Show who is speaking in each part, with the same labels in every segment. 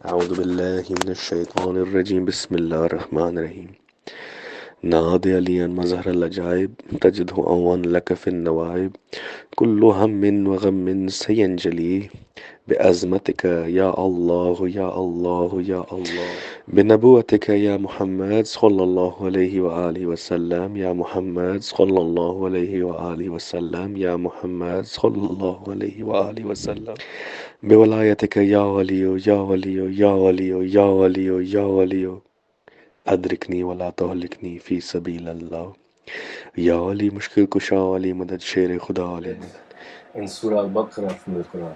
Speaker 1: أعوذ بالله من الشيطان الرجيم بسم الله الرحمن الرحيم ناضي لي مظهر العجائب تجده أوان لك في النوائب كل هم وغم سينجلي بأزمتك يا الله يا الله يا الله بنبوتك يا محمد صلى الله عليه وآله وسلم يا محمد صلى الله عليه وآله وسلم يا محمد صلى الله عليه وآله وسلم بولايتك يا ولي يا ولي يا ولي يا ولي يا ولي أدركني ولا تهلكني في سبيل الله يا ولي مشكل كشا ولي مدد شير خدا ولي مدد.
Speaker 2: In Surah Al-Baqarah from the Quran,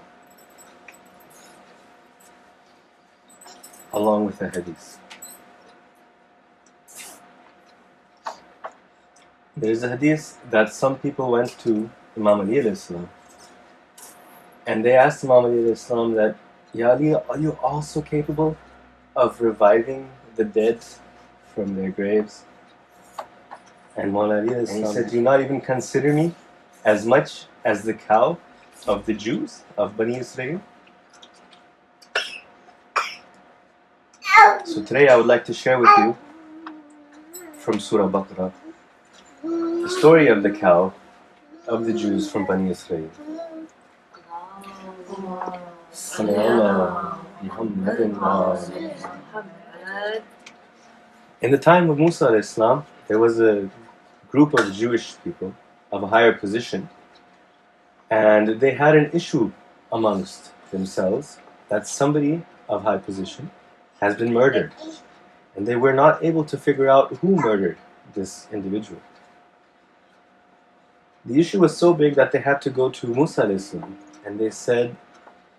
Speaker 2: along with the hadith. There is a hadith that some people went to Imam Ali alayhi salam, and they asked Imam Ali alayhi salam that, Ya Ali, are you also capable of reviving the dead from their graves? And Mawla Ali alayhi salam, he said, do you not even consider me as much as the cow of the Jews, of Bani Israeel? So today I would like to share with you from Surah Baqarah the story of the cow of the Jews from Bani Israeel. In the time of Musa alayhi salam, there was a group of Jewish people of a higher position, and they had an issue amongst themselves that somebody of high position has been murdered, and they were not able to figure out who murdered this individual. The issue was so big that they had to go to Musa alayhi salam, and they said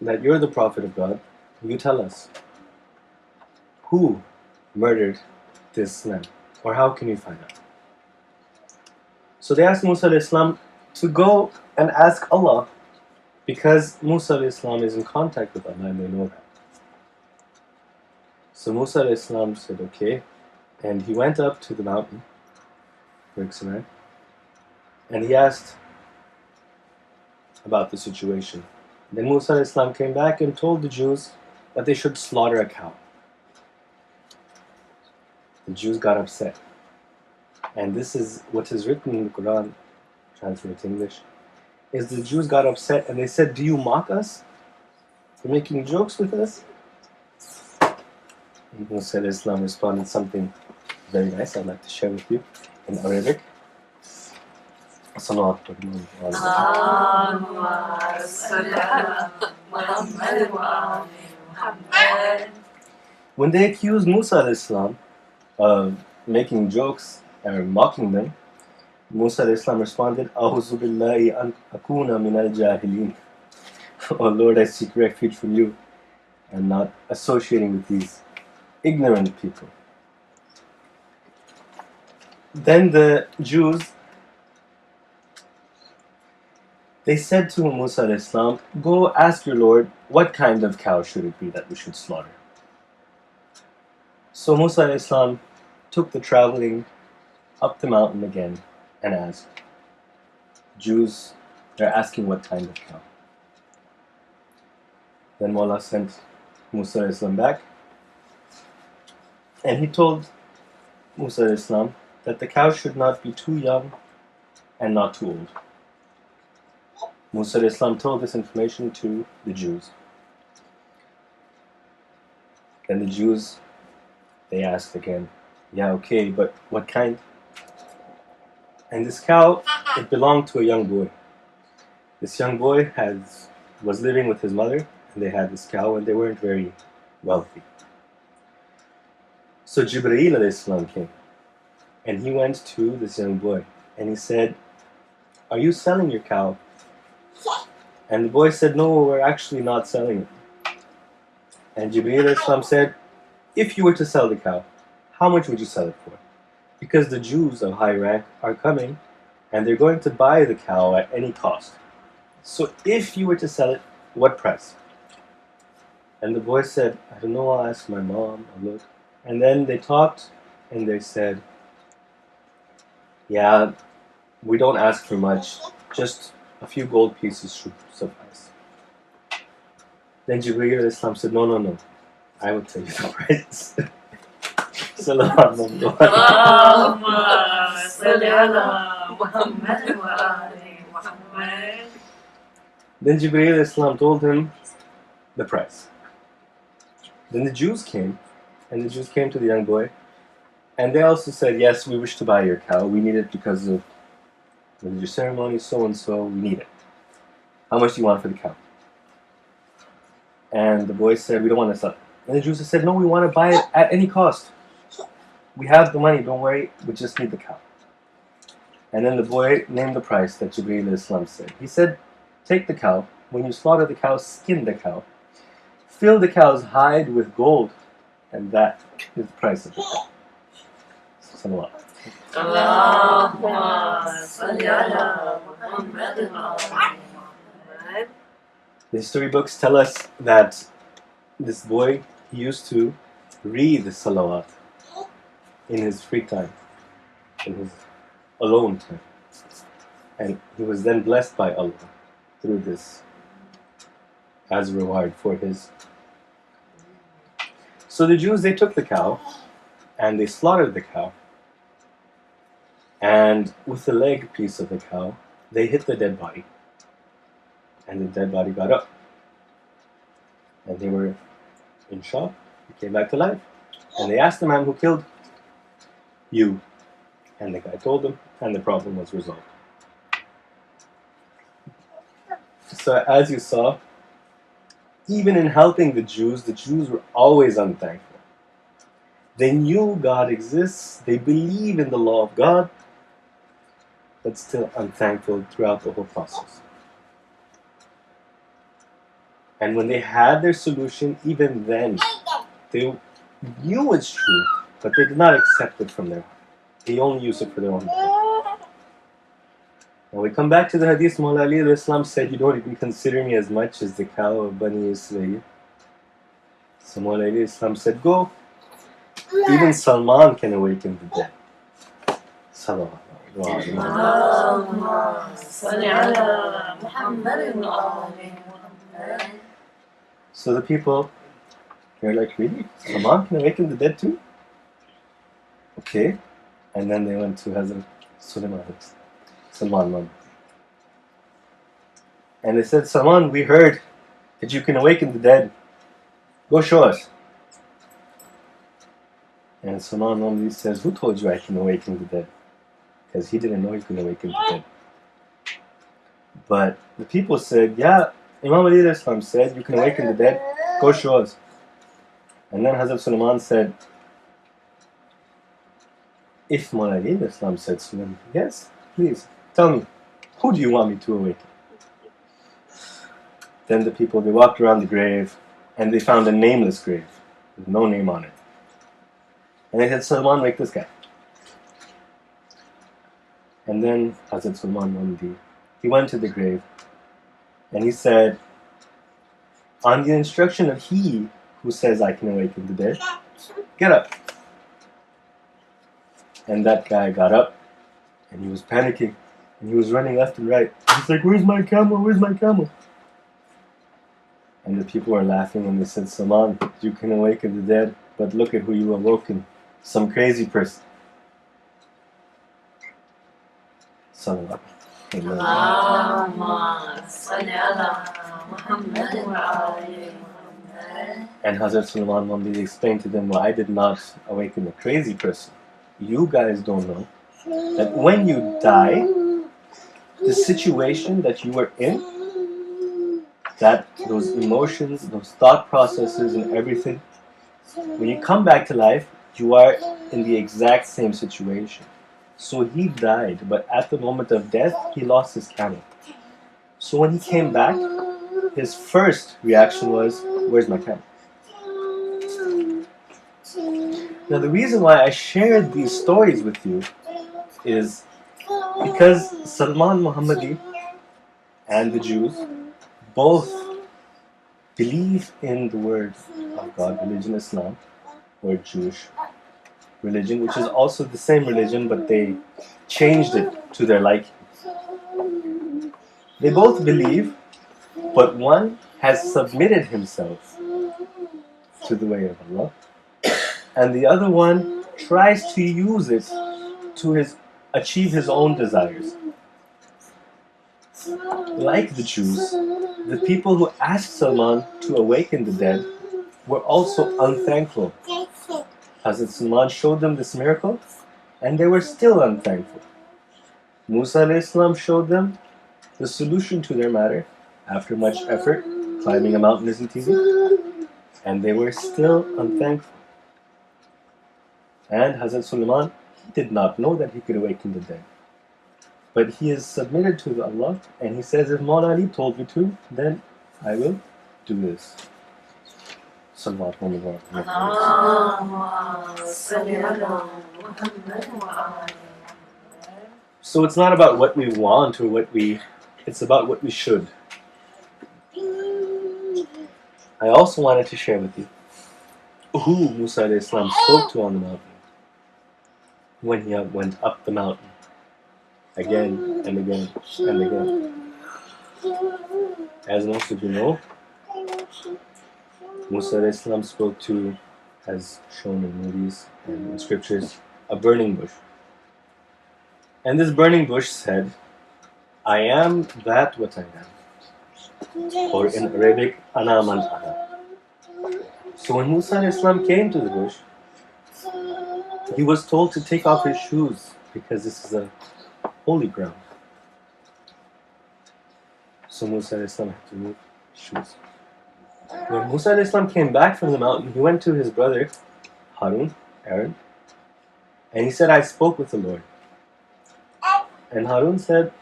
Speaker 2: that you're the Prophet of God, you tell us who murdered this man, or how can we find out? So they asked Musa alayhi salam to go and ask Allah, because Musa alayhi salam is in contact with Allah and they know that. So Musa alayhi salam said okay, and he went up to the mountain, Sinai, and he asked about the situation. Then Musa alayhi salam came back and told the Jews that they should slaughter a cow. The Jews got upset. And this is what is written in the Quran, translated to English, is the Jews got upset and they said, do you mock us? You're making jokes with us? And Musa alayhi salam responded something very nice I'd like to share with you in Arabic. When they accused Musa alayhi salam of making jokes or mocking them, Musa alayhi salam responded, A'udhu billahi an akuna min al-jahilin. Oh Lord, I seek refuge from you and not associating with these ignorant people. Then the Jews, they said to Musa alayhi salam, go ask your Lord, what kind of cow should it be that we should slaughter? So Musa alayhi salam took the traveling up the mountain again and asked. Jews, they're asking what kind of cow. Then Mawla sent Musa alayhi salam back, and he told Musa alayhi salam that the cow should not be too young and not too old. Musa alayhi salam told this information to the Jews. Then the Jews, they asked again, yeah, okay, but what kind? And this cow, it belonged to a young boy. This young boy was living with his mother, and they had this cow, and they weren't very wealthy. So Jibreel alayhi salam came, and he went to this young boy, and he said, are you selling your cow? And the boy said, no, we're actually not selling it. And Jibreel alayhi salam said, if you were to sell the cow, how much would you sell it for? Because the Jews of high rank are coming, and they're going to buy the cow at any cost. So if you were to sell it, what price? And the boy said, I don't know, I'll ask my mom, I'll look. And then they talked, and they said, yeah, we don't ask for much, just a few gold pieces should suffice. Then Jibreel alayhi salam said, no, I will tell you the price. Sallallahu Then Jibreel Islam told him the price. Then the Jews came to the young boy, and they also said, yes, we wish to buy your cow. We need it because of your ceremony, so and so. We need it. How much do you want for the cow? And the boy said, we don't want to sell it. And the Jews said, no, we want to buy it at any cost. We have the money, don't worry, we just need the cow. And then the boy named the price that Jibreel Islam said. He said, take the cow. When you slaughter the cow, skin the cow. Fill the cow's hide with gold. And that is the price of the cow. Salawat. The history books tell us that this boy, he used to read the salawat in his free time, in his alone time. And he was then blessed by Allah through this as reward for his. So the Jews, they took the cow and they slaughtered the cow. And with the leg piece of the cow, they hit the dead body. And the dead body got up. And they were in shock. He came back to life. And they asked the man who killed you. And the guy told them, and the problem was resolved. So as you saw, even in helping the Jews were always unthankful. They knew God exists, they believe in the law of God, but still unthankful throughout the whole process. And when they had their solution, even then, they knew it's true, but they did not accept it from their heart. They only used it for their own benefit. Now we come back to the hadith. Mawla Ali Islam said, you don't even consider me as much as the cow of Bani Israeel. So Mawla Ali Islam said, go. Even Salman can awaken the dead. Salawat. So the people, they're like, really? Salman can awaken the dead too? Okay. And then they went to Hazrat Salman. And they said, Salman, we heard that you can awaken the dead. Go show us. And Salman says, who told you I can awaken the dead? Because he didn't know he could awaken the dead. But the people said, yeah, Imam Ali Islam said, you can awaken the dead. Go show us. And then Hazrat Sulaiman said, if Mawla Ali Islam said to them, yes, please, tell me, who do you want me to awaken? Then the people, they walked around the grave, and they found a nameless grave, with no name on it. And they said, Salman, wake this guy. And then Hazrat Salman, he went to the grave, and he said, on the instruction of he who says I can awaken the dead, get up. And that guy got up, and he was panicking, and he was running left and right. He's like, where's my camel? Where's my camel? And the people were laughing, and they said, Salman, you can awaken the dead, but look at who you awoken. Some crazy person. Salawat. And Hazrat Sulaiman explained to them, well, I did not awaken a crazy person. You guys don't know that when you die, the situation that you were in, that those emotions, those thought processes and everything, when you come back to life, you are in the exact same situation. So he died, but at the moment of death, he lost his camel. So when he came back, his first reaction was, where's my camel? Now the reason why I shared these stories with you is because Salman Muhammadi and the Jews both believe in the word of God, religion Islam, or Jewish religion, which is also the same religion, but they changed it to their liking. They both believe, but one has submitted himself to the way of Allah, and the other one tries to use it to achieve his own desires. Like the Jews, the people who asked Salman to awaken the dead were also unthankful. Hazrat Salman showed them this miracle, and they were still unthankful. Musa a.s. showed them the solution to their matter after much effort. Climbing a mountain isn't easy, and they were still unthankful. And Hazrat Sulaiman, he did not know that he could awaken the dead. But he is submitted to Allah, and he says, if Maula Ali told me to, then I will do this. Sallallahu So it's not about what we want or it's about what we should. I also wanted to share with you who Musa a.s. spoke to on the mountain when he went up the mountain again and again and again. As most of you know, Musa a.s. spoke to, as shown in movies and in scriptures, a burning bush. And this burning bush said, I am that what I am. Or in Arabic, Ana man ana. So when Musa a.s. came to the bush, he was told to take off his shoes because this is a holy ground. So Musa a.s. had to remove his shoes. When Musa a.s. came back from the mountain, he went to his brother Aaron, and he said, I spoke with the Lord. And Harun said,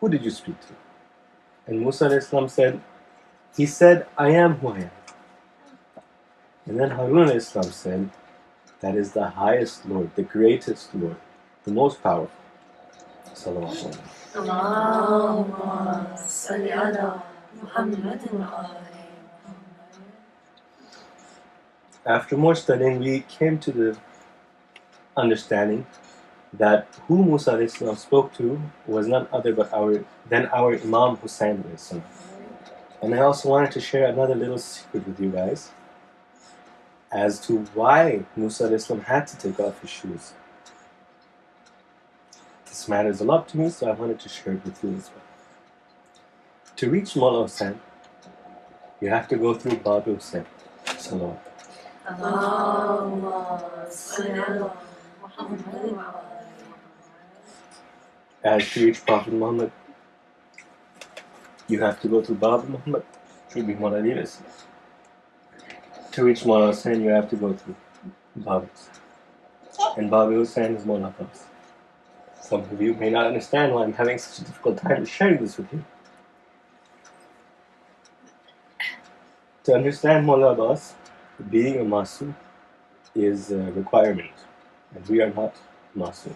Speaker 2: who did you speak to? And Musa a.s. said, he said, I am who I am. And then Harun a.s. said, that is the highest Lord, the greatest Lord, the most powerful. Sallallahu After more studying, we came to the understanding that who Musa a.s. spoke to was none other but our Imam Hussain a.s. And I also wanted to share another little secret with you guys as to why Musa a.s. had to take off his shoes. This matters a lot to me, so I wanted to share it with you as well. To reach Mawla Hussain, you have to go through Bayt-ul-Huzn. Salawat. As to reach Prophet Muhammad, you have to go through Bab Muhammad, should be Mawla Ali. To reach Mawla Hussain, you have to go through Bab Hussain. And Bab Hussain is Mawla Abbas. Some of you may not understand why I'm having such a difficult time sharing this with you. To understand Mawla Abbas, being a Masoom is a requirement, and we are not Masoom.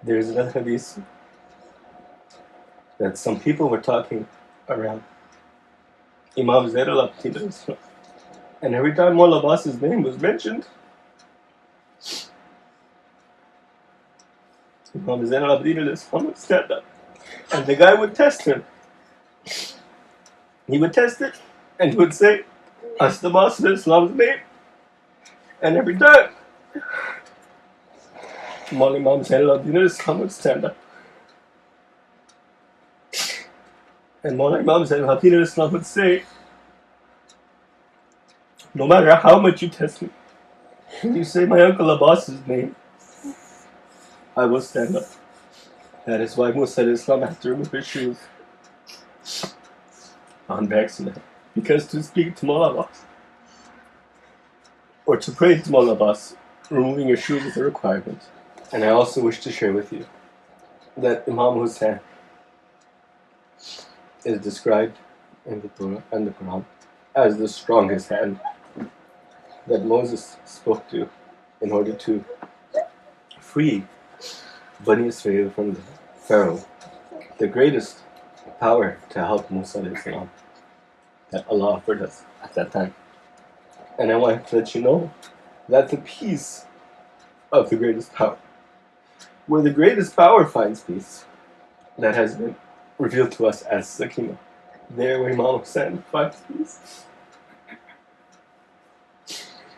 Speaker 2: There is another hadith that some people were talking around Imam Zayd al-Abidin, and every time Mawla Abbas's name was mentioned, Imam Zayd al-Abidin would stand up, and the guy would test him. He would test it, and he would say, "That's the Master Islam's name." And every time, Imam Zayd al-Abidin would stand up. And Imam Zayd al-Abidin would say, "No matter how much you test me, when you say my Uncle Abbas's name, I will stand up." That is why Musa had to remove his shoes on accident. Because to speak to Mawla Abbas, or to pray to Mawla Abbas, removing your shoes is a requirement. And I also wish to share with you that Imam Hussain is described in the Torah and the Quran as the strongest hand that Moses spoke to in order to free Bani Israeel from the Pharaoh. The greatest power to help Musa a.s. that Allah offered us at that time. And I want to let you know that the peace of the greatest power, where the greatest power finds peace, that has been revealed to us as Sakina, there where Imam Hussain finds peace.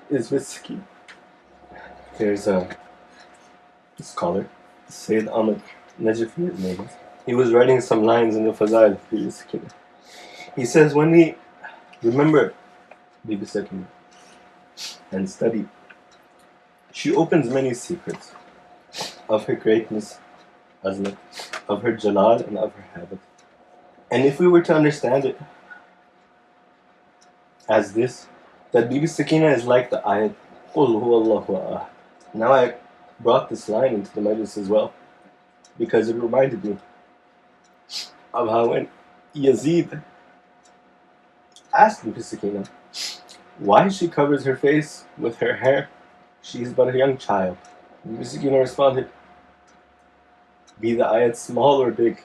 Speaker 2: is with Sakina. There's a scholar, Syed Jafri, his name is. He was writing some lines in the Fazail of Bibi Sakina. He says, when we remember Bibi Sakina and study, she opens many secrets of her greatness, azmat, of her jalal and of her habit. And if we were to understand it as this, that Bibi Sakina is like the ayat, Qul huwallahu ahad. Now I brought this line into the Majlis as well, because it reminded me of how when Yazid asked Bibi Sakina why she covers her face with her hair, she is but a young child. Bibi Sakina responded, be the ayat small or big,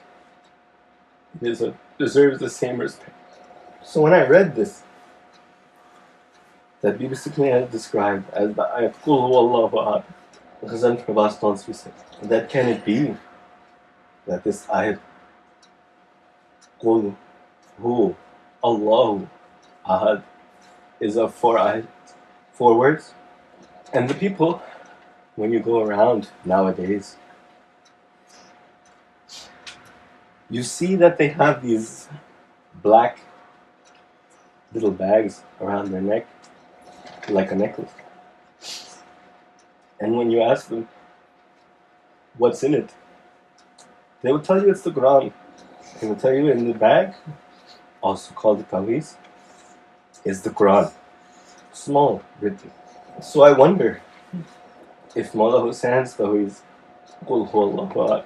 Speaker 2: it deserves the same respect. So when I read this, that Bibi Sakina had described as the ayat Qul huwallahu ahad, Ghazan Prabhas Tonsvi said, that can it be that this ayat Qul hu Allahu ahad is of four words? And the people, when you go around nowadays, you see that they have these black little bags around their neck, like a necklace. And when you ask them what's in it, they will tell you it's the Quran. They will tell you in the bag, also called the Tawiz, is the Quran. Small, written. So I wonder if Mullah Hussein's Tawiz, Qul huwallahu ahad,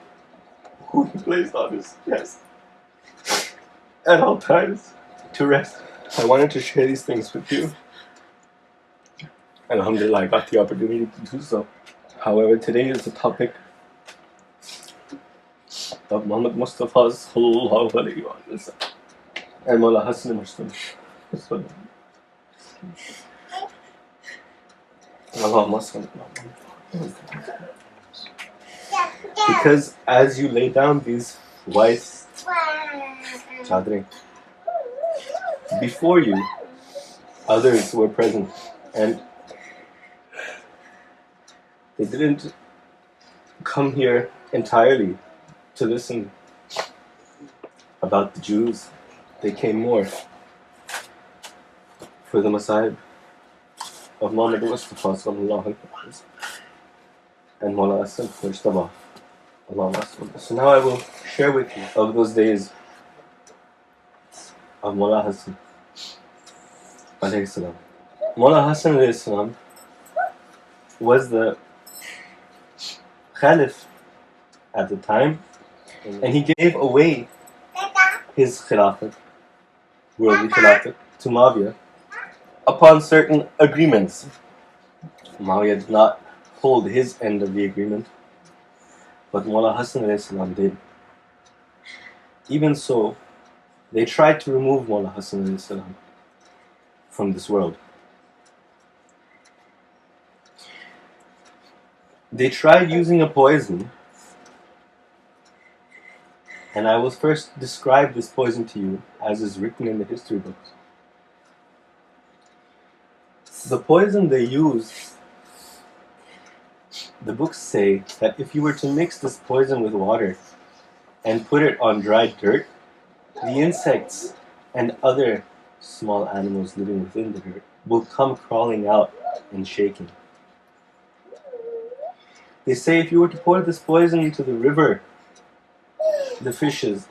Speaker 2: who he placed on his chest at all times to rest. I wanted to share these things with you. Alhamdulillah, I got the opportunity to do so. However, today is the topic of Muhammad Mustafa's sallallahu alayhi wa sallam and Mullah Hassan Muslim. Because as you lay down these white chadri, before you, others were present, and they didn't come here entirely to listen about the Jews. They came more for the Masahib of Muhammad Mustafa sallallahu alaihi wasallam and Mullah Hassan Mujtaba. So now I will share with you of those days of Mullah Hassan alayhi salam. Mullah Hassan alayhi salam was the Khalif at the time, and he gave away his Khilafat, worldly Khilafat, to Muawiyah upon certain agreements. Muawiyah did not hold his end of the agreement, but Mullah Hassan alayhi salam did. Even so, they tried to remove Mullah Hassan alayhi salam from this world. They tried using a poison, and I will first describe this poison to you as is written in the history books. The poison they used, the books say that if you were to mix this poison with water and put it on dry dirt, the insects and other small animals living within the dirt will come crawling out and shaking. They say if you were to pour this poison into the river, the fishes,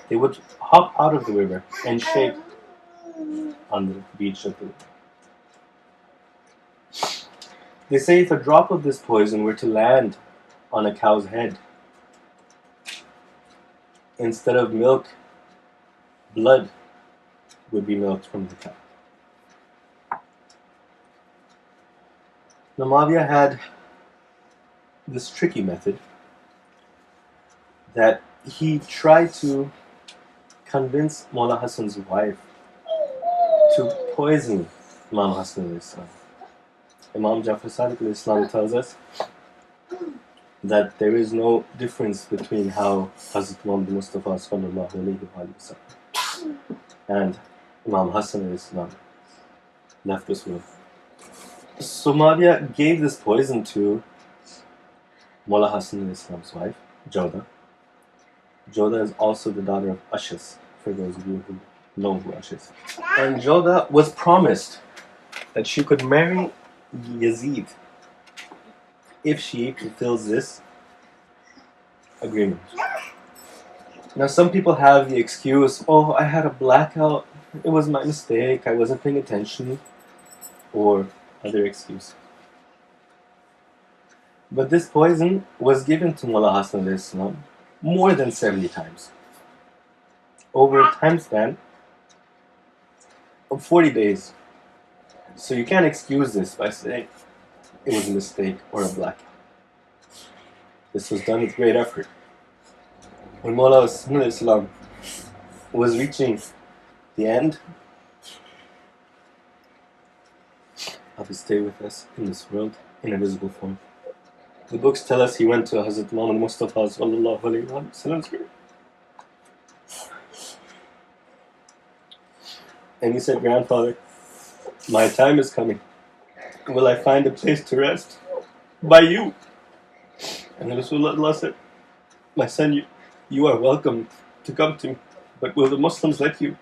Speaker 2: they would hop out of the river and shake on the beach of the river. They say if a drop of this poison were to land on a cow's head, instead of milk, blood would be milked from the cow. Now Muawiyah had this tricky method that he tried to convince Mullah Hassan's wife to poison Imam Hassan al-Islam. Imam Jafri Sadiq al-Islam tells us that there is no difference between how Hazrat Muhammad Mustafa sallallahu alayhi wa sallam and Imam Hassan al-Islam left this world. Somalia gave this poison to Mullah Hassan al-Islam's wife, Joda. Joda is also the daughter of Ashis, for those of you who know who Ashis is. And Joda was promised that she could marry Yazid if she fulfills this agreement. Now, some people have the excuse, oh, I had a blackout, it was my mistake, I wasn't paying attention, or other excuse. But this poison was given to Mullah Hassan al-Islam more than 70 times, over a time span of 40 days. So you can't excuse this by saying it was a mistake or a blackout. This was done with great effort. When Mullah Hassan al-Islam was reaching the end of his stay with us in this world in a visible form, the books tell us he went to Hazrat Imam al-Mustafa sallallahu alayhi wa sallam's grave. And he said, grandfather, my time is coming. Will I find a place to rest? By you. And Rasulullah said, my son, you are welcome to come to me, but will the Muslims let you?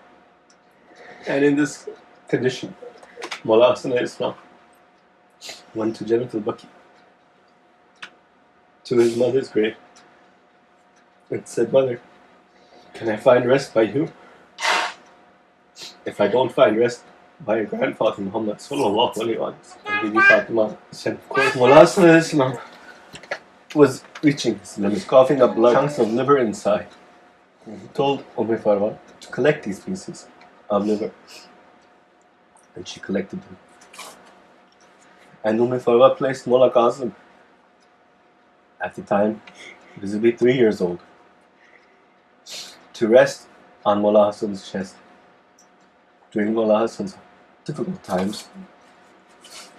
Speaker 2: And in this condition, Mullah Hassan al-Islam went to Jannat al-Baqi, to his mother's grave, and said, mother, can I find rest by you? If I don't find rest by your grandfather Muhammad sallallahu alayhi wa sallam, said, of course, Mullah Hassan al-Islam was reaching his limits, coughing up blood, chunks of liver inside. And he told Farwa to collect these pieces of liver, and she collected them. And Farwa placed Mullah Qasim, at the time visibly 3 years old, to rest on Mullah Hassan's chest during Mullah Hassan's difficult times.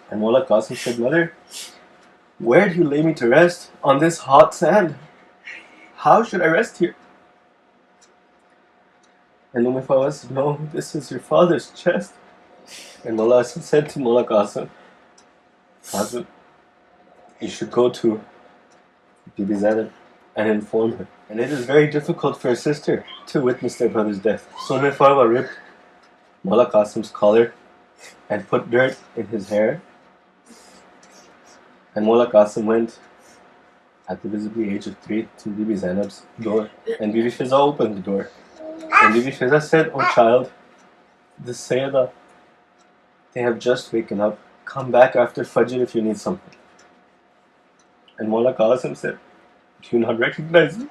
Speaker 2: And Mullah Qasim said, mother, where do you lay me to rest? On this hot sand? How should I rest here? And Farwa said, no, this is your father's chest. And Mullah Hassan said to Mullah Qasim, Qasim, you should go to Bibi Zainab and inform her. And it is very difficult for a sister to witness their brother's death. So Farwa ripped Mullah Qasim's collar and put dirt in his hair. And Mullah Qasim went at the visibly age of 3 to Bibi Zainab's door. And Bibi Fiza opened the door. And Bibi Fiza said, oh child, the Sayyidah, they have just waken up. Come back after Fajr if you need something. And Mullah Qasim said, do you not recognize me?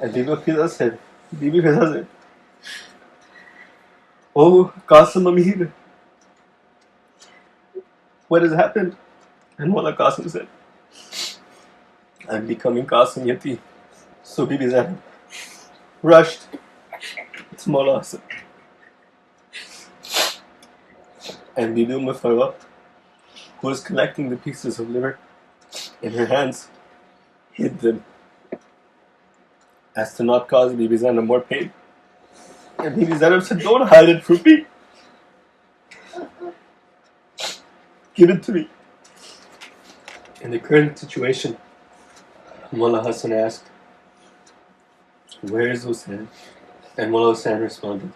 Speaker 2: And Bibi Fiza said, oh Qasim Amir, what has happened? And Mullah Qasim said, I'm becoming Qasim Yati. So Bibi Zainab rushed to Mullah Hassan. And Bibi Farwa, who was collecting the pieces of liver in her hands, hid them as to not cause Bibi Zainab more pain. And Bibi Zainab said, don't hide it from me. Give it to me. In the current situation, Mullah Hassan asked, where is Hussein? And Mullah Hussein responded.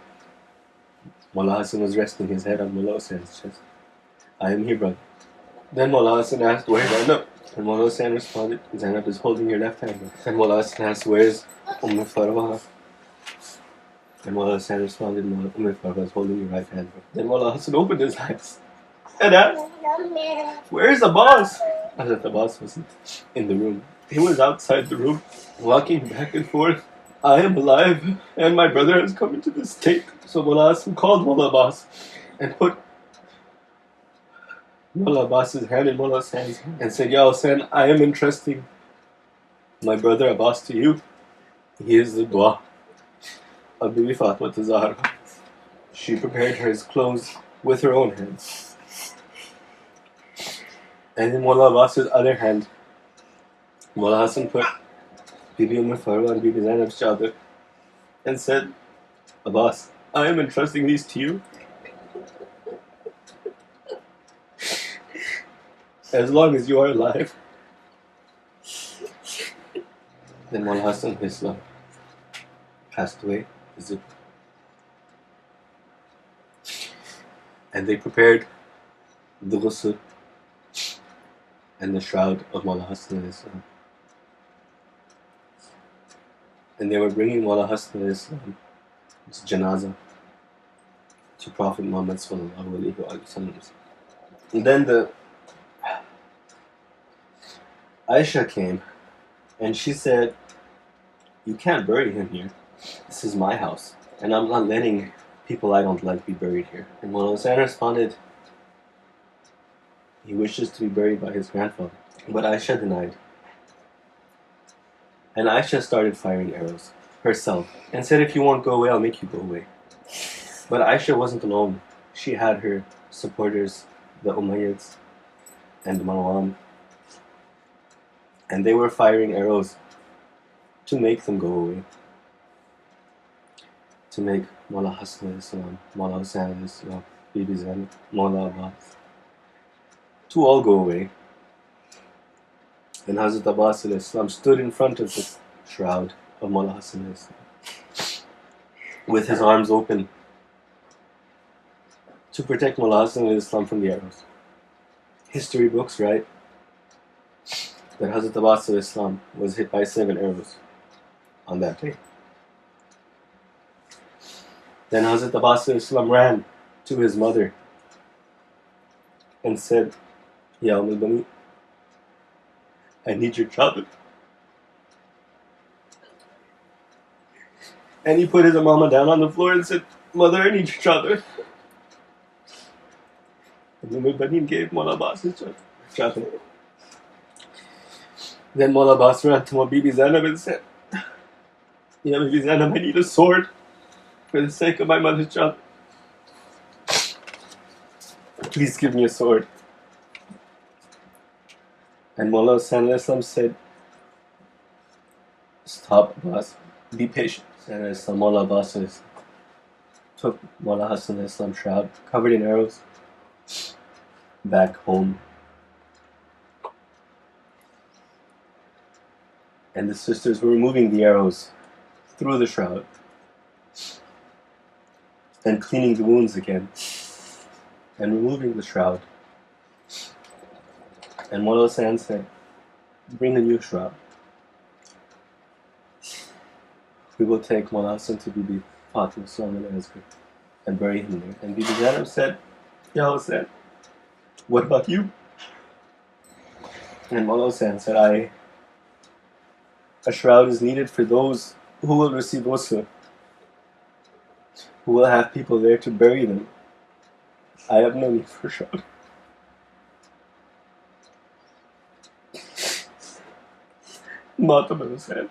Speaker 2: Mullah Hassan was resting his head on Mullah Hussein's chest. I am here, brother. Then Mullah Hassan asked, where is Zainab? And Mullah Hussein responded, Zainab is holding your left hand. And Mullah Hassan asked, where is Farwa? And Mullah Hussein responded, Farwa is holding your right hand. Then Mullah Hassan opened his eyes and asked, where is Abbas? Hazrat Abbas wasn't in the room. He was outside the room, walking back and forth. I am alive, and my brother has come into this state. So Mullah Hassan called Mullah Abbas and put Mullah Abbas's hand in Mullah Hussain's hand and said, Ya Hussain, I am entrusting my brother Abbas to you. He is the dua of Bibi Fatma Zahra. She prepared his clothes with her own hands. And in Mullah Abbas's other hand, Mullah Hassan put Bibi Farwa and Bibi Zainab's chadar and said, Abbas, I am entrusting these to you. as long as you are alive. Then Mullah Hassan Islam passed away, and they prepared the ghusl and the shroud of Mullah Hassan Islam. And they were bringing Mullah Hassan Islam to janazah to Prophet Muhammad sallallahu alaihi wasallam. And then the Aisha came and she said, "You can't bury him here. This is my house, and I'm not letting people I don't like be buried here." And Mullah Hassan responded, he wishes to be buried by his grandfather. But Aisha denied. And Aisha started firing arrows herself and said, "If you won't go away, I'll make you go away." But Aisha wasn't alone. She had her supporters, the Umayyads and Marwan, and they were firing arrows to make them go away. To make Mullah Hassan Islam, Mullah Hussain Islam, Bibi Zainab, Mullah Abbas, to all go away. And Hazrat Abbas Islam stood in front of the shroud of Mullah Hassan Islam with his arms open to protect Mullah Hassan Islam from the arrows. History books write that Hazrat Abbas Islam was hit by 7 arrows on that day. Then Hazrat Abbas Islam ran to his mother and said, "Ya Bani, I need your chadar." And he put his mama down on the floor and said, "Mother, I need your chadar." And Bani gave Mullah Abbas his chadar. Then Mullah Abbas ran to Bibi Zainab and said, "Ya Bibi Zainab, I need a sword for the sake of my mother's chadar. Please give me a sword." And Mullah Hassan Islam said, "Stop, Abbas, be patient." And as Mullah Abbas took Mullah Hassan Islam's shroud, covered in arrows, back home. And the sisters were removing the arrows through the shroud and cleaning the wounds again and removing the shroud. And Mullah Hassan said, "Bring a new shroud. We will take Mullah Hassan to Bibi Fatima and bury him there." And Bibi Zainab said, "Ya Hussain, what about you?" And Mullah Hassan said, "A shroud is needed for those who will receive ghusl, who will have people there to bury them. I have no need for a shroud." Matam Hussain.